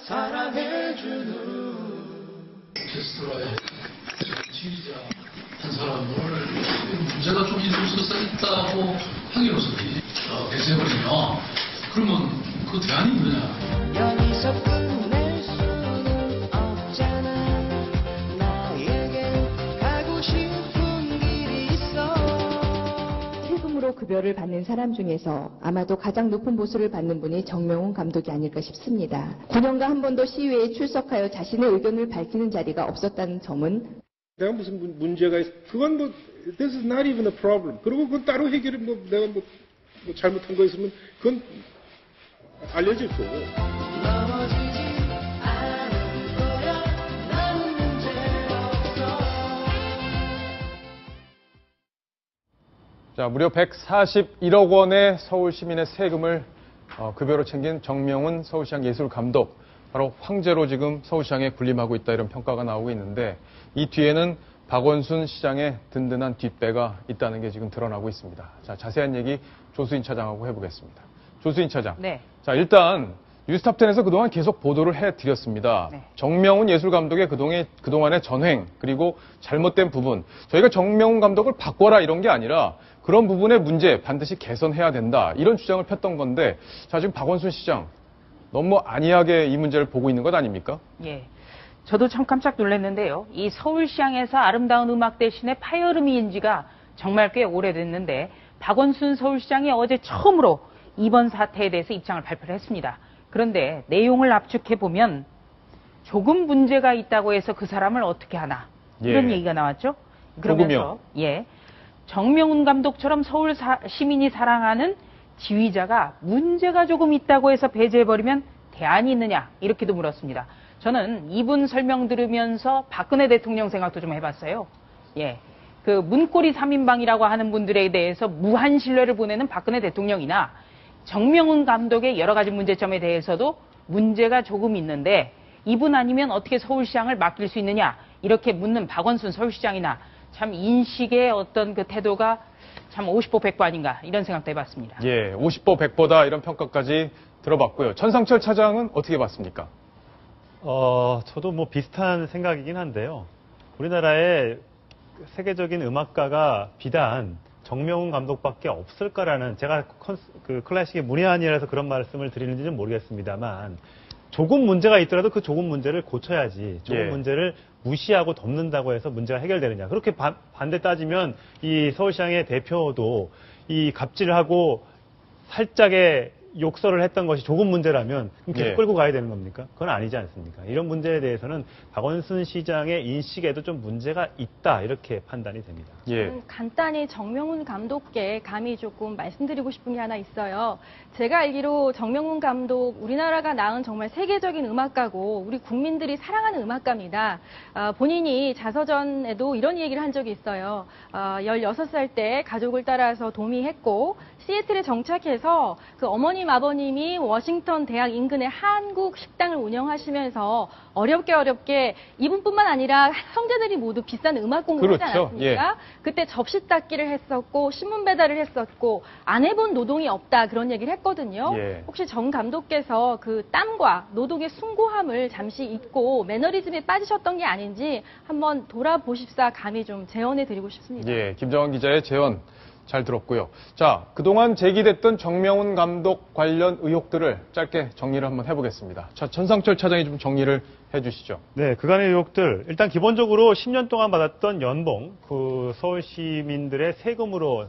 사랑해주는 오케스트라의 지휘자 한 사람을 문제가 좀 있을 있다고 하기로서 배제해버리면 그러면 그 대안이 뭐냐? 여기서 끝낼 수는 없잖아. 나에게 가고 싶은 길이 있어. 세금으로 급여를 받는 사람 중에서 아마도 가장 높은 보수를 받는 분이 정명훈 감독이 아닐까 싶습니다. 9년간 한 번도 시위에 출석하여 자신의 의견을 밝히는 자리가 없었다는 점은 내가 무슨 문제가 있어. 그건 뭐, this is not even a problem. 그리고 그건 따로 해결을 내가 잘못한 거 있으면 그건 알려질 거고. 넘어지지 않을 거야. 나는 문제 없어. 자, 무려 141억 원의 서울 시민의 세금을 급여로 챙긴 정명훈 서울시장 예술감독. 바로 황제로 지금 서울시장에 군림하고 있다 이런 평가가 나오고 있는데 이 뒤에는 박원순 시장의 든든한 뒷배가 있다는 게 지금 드러나고 있습니다. 자, 자세한 얘기 조수인 차장하고 해보겠습니다. 조수인 차장. 네. 자, 일단 뉴스탑10에서 그동안 계속 보도를 해드렸습니다. 네. 정명훈 예술감독의 그동안의 전횡 그리고 잘못된 부분. 저희가 정명훈 감독을 바꿔라 이런 게 아니라 그런 부분의 문제 반드시 개선해야 된다 이런 주장을 폈던 건데 자, 지금 박원순 시장 너무 안이하게 이 문제를 보고 있는 것 아닙니까? 예. 저도 참 깜짝 놀랐는데요. 이 서울시장에서 아름다운 음악 대신에 파열음이인 지가 정말 꽤 오래됐는데 박원순 서울시장이 어제 처음으로 이번 사태에 대해서 입장을 발표를 했습니다. 그런데 내용을 압축해보면 조금 문제가 있다고 해서 그 사람을 어떻게 하나 이런 얘기가 나왔죠. 그러면서 예, 정명훈 감독처럼 서울 시민이 사랑하는 지휘자가 문제가 조금 있다고 해서 배제해버리면 대안이 있느냐 이렇게도 물었습니다. 저는 이분 설명 들으면서 박근혜 대통령 생각도 좀 해봤어요. 예, 그 문고리 3인방이라고 하는 분들에 대해서 무한 신뢰를 보내는 박근혜 대통령이나 정명훈 감독의 여러 가지 문제점에 대해서도 문제가 조금 있는데 이분 아니면 어떻게 서울시장을 맡길 수 있느냐 이렇게 묻는 박원순 서울시장이나 참 인식의 어떤 그 태도가 참 50보 100보 아닌가 이런 생각도 해봤습니다. 예, 50보 100보다 이런 평가까지 들어봤고요. 천상철 차장은 어떻게 봤습니까? 저도 뭐 비슷한 생각이긴 한데요. 우리나라의 세계적인 음악가가 비단 정명훈 감독밖에 없을까라는 제가 그 클래식의 문외한이라서 그런 말씀을 드리는지는 모르겠습니다만 조금 문제가 있더라도 그 조금 문제를 고쳐야지 조금 문제를 무시하고 덮는다고 해서 문제가 해결되느냐. 그렇게 반대 따지면 이 서울시장의 대표도 이 갑질을 하고 살짝의 욕설을 했던 것이 조금 문제라면 계속 끌고 가야 되는 겁니까? 그건 아니지 않습니까? 이런 문제에 대해서는 박원순 시장의 인식에도 좀 문제가 있다 이렇게 판단이 됩니다. 예. 간단히 정명훈 감독께 감히 조금 말씀드리고 싶은 게 하나 있어요. 제가 알기로 정명훈 감독 우리나라가 낳은 정말 세계적인 음악가고 우리 국민들이 사랑하는 음악가입니다. 본인이 자서전에도 이런 얘기를 한 적이 있어요. 16살 때 가족을 따라서 도미했고 시애틀에 정착해서 그 어머님 아버님이 워싱턴 대학 인근의 한국 식당을 운영하시면서 어렵게 이분뿐만 아니라 형제들이 모두 비싼 음악 공부를 하지 않았습니까? 그때 접시 닦기를 했었고 신문 배달을 했었고 안 해본 노동이 없다 그런 얘기를 했거든요. 혹시 정 감독께서 그 땀과 노동의 숭고함을 잠시 잊고 매너리즘에 빠지셨던 게 아닌지 한번 돌아보십사 감히 좀 제언해드리고 싶습니다. 예, 김정환 기자의 제언 잘 들었고요. 자, 그동안 제기됐던 정명훈 감독 관련 의혹들을 짧게 정리를 한번 해보겠습니다. 자, 전상철 차장이 좀 정리를 해주시죠. 네, 그간의 의혹들. 일단 기본적으로 10년 동안 받았던 연봉, 그 서울 시민들의 세금으로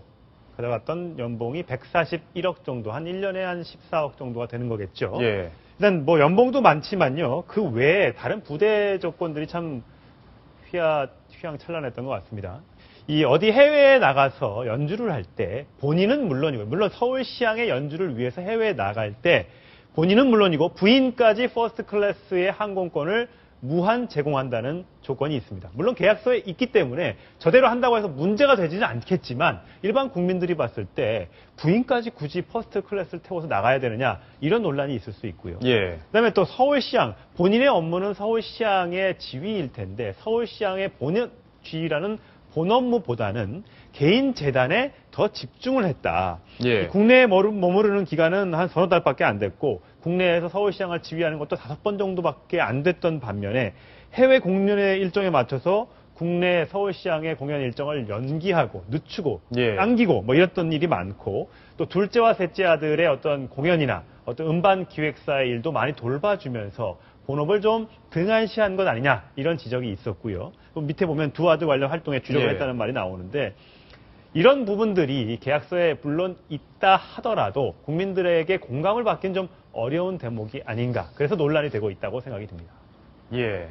가져갔던 연봉이 141억 정도, 한 1년에 한 14억 정도가 되는 거겠죠. 예. 일단 뭐 연봉도 많지만요. 그 외에 다른 부대 조건들이 참 휘황찬란했던 것 같습니다. 이 어디 해외에 나가서 연주를 할 때 본인은 물론이고 물론 서울시향의 연주를 위해서 해외에 나갈 때 본인은 물론이고 부인까지 퍼스트 클래스의 항공권을 무한 제공한다는 조건이 있습니다. 물론 계약서에 있기 때문에 저대로 한다고 해서 문제가 되지는 않겠지만 일반 국민들이 봤을 때 부인까지 굳이 퍼스트 클래스를 태워서 나가야 되느냐 이런 논란이 있을 수 있고요. 그다음에 또 서울시향 본인의 업무는 서울시향의 지휘일 텐데 서울시향의 본연 지휘라는 본 업무보다는 개인 재단에 더 집중을 했다. 예. 국내에 머무르는 기간은 한 서너 달밖에 안 됐고 국내에서 서울시장을 지휘하는 것도 5번 정도밖에 안 됐던 반면에 해외 공연의 일정에 맞춰서 국내 서울시장의 공연 일정을 연기하고 늦추고 예. 당기고 뭐 이랬던 일이 많고 또 둘째와 셋째 아들의 어떤 공연이나 어떤 음반 기획사의 일도 많이 돌봐주면서 본업을 좀 등한시한 것 아니냐 이런 지적이 있었고요. 또 밑에 보면 두 아들 관련 활동에 주력을 예. 했다는 말이 나오는데 이런 부분들이 계약서에 물론 있다 하더라도 국민들에게 공감을 받긴 좀 어려운 대목이 아닌가. 그래서 논란이 되고 있다고 생각이 듭니다. 예.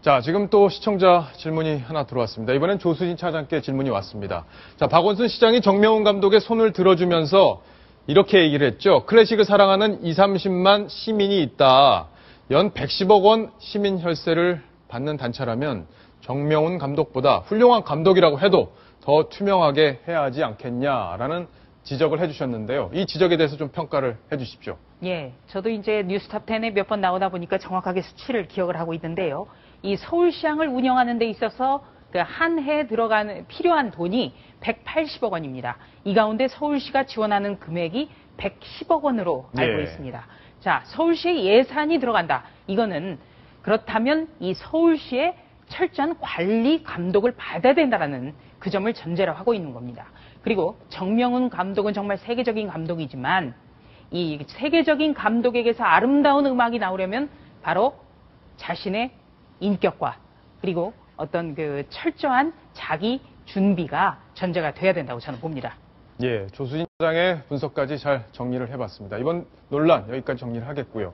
자, 지금 또 시청자 질문이 하나 들어왔습니다. 이번엔 조수진 차장께 질문이 왔습니다. 자, 박원순 시장이 정명훈 감독의 손을 들어주면서 이렇게 얘기를 했죠. 클래식을 사랑하는 20, 30만 시민이 있다. 연 110억 원 시민 혈세를 받는 단체라면 정명훈 감독보다 훌륭한 감독이라고 해도 더 투명하게 해야 하지 않겠냐라는 지적을 해주셨는데요. 이 지적에 대해서 좀 평가를 해주십시오. 예, 저도 이제 뉴스톱10에 몇 번 나오다 보니까 정확하게 수치를 기억을 하고 있는데요. 이 서울시장을 운영하는 데 있어서 그 한 해 들어가는 필요한 돈이 180억 원입니다. 이 가운데 서울시가 지원하는 금액이 110억 원으로 알고 예. 있습니다. 자, 서울시의 예산이 들어간다. 이거는 그렇다면 이 서울시의 철저한 관리 감독을 받아야 된다라는 그 점을 전제로 하고 있는 겁니다. 그리고 정명훈 감독은 정말 세계적인 감독이지만 이 세계적인 감독에게서 아름다운 음악이 나오려면 바로 자신의 인격과 그리고 어떤 그 철저한 자기 준비가 전제가 돼야 된다고 저는 봅니다. 예, 조수진 차장의 분석까지 잘 정리를 해봤습니다. 이번 논란 여기까지 정리를 하겠고요.